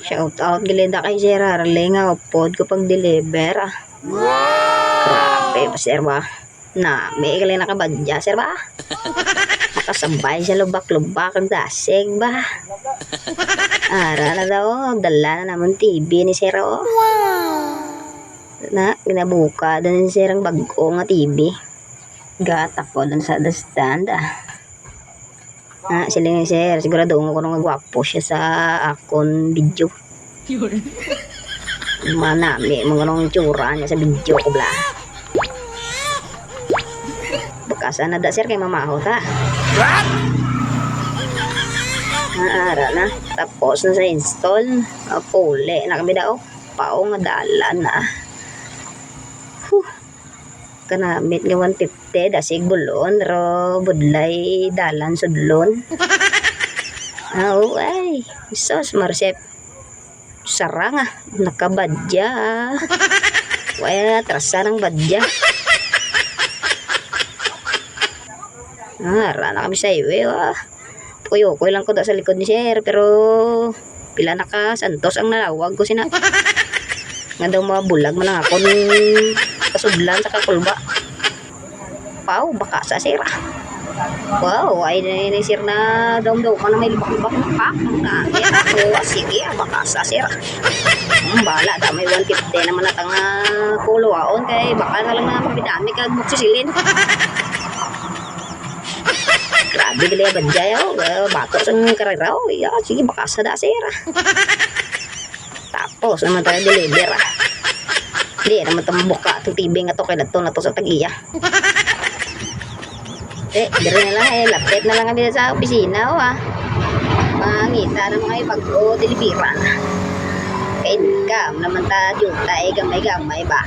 Shout out gilida kay Sir Harley nga upod ko pag deliver ah. Grabe ba sir ba? Na, may ikaw nakabadya sir ba? Makasabay sa lubak-lubak ang dasig ba? Ara na daw, dala na naman TV ni sir oh. Na, ginabuka doon sir ang bago nga TV. Gatak ko doon sa the stand ah. Sila nga sir, sigurado ko nung gwapo siya sa akon video. Manami, mga nung tsura niya sa video ko bla. Bakasan na da sir kay mamaho ta. Ara na, tapos na sa install. Puli na kami daw. Pao nga dalan na. Kanamit nga 150 dasig bulon ro budlay dalan sudlon. Ay sos marsep sarang nakabadya. Wala trasa ng badya. Rana kami sa iwe Kuyo lang ko da sa likod ni sir pero pila na ka santos ang nalawag ko sina. Nga daw mabulag man ang akon kasudlan sa kakulba. Pau baka sa sira. Wow, ay sir na daw ka na may lubak-lubak na pak na kaya sige baka sa sira. Bala da may 150 naman natang kuluwaon kay baka na lang na pabidami kag magsisilin. Grabe gali badyaw bato sa kariraw sige baka sa da sira. Tapos naman tayo deliver Hindi naman tambok ka itong TV nga to kaya na to sa tagiya. Dire na lang lapit na lang kami sa opisina Mangita na mga bago deliveran. Kaya income naman ta junta gamay-gamay ba.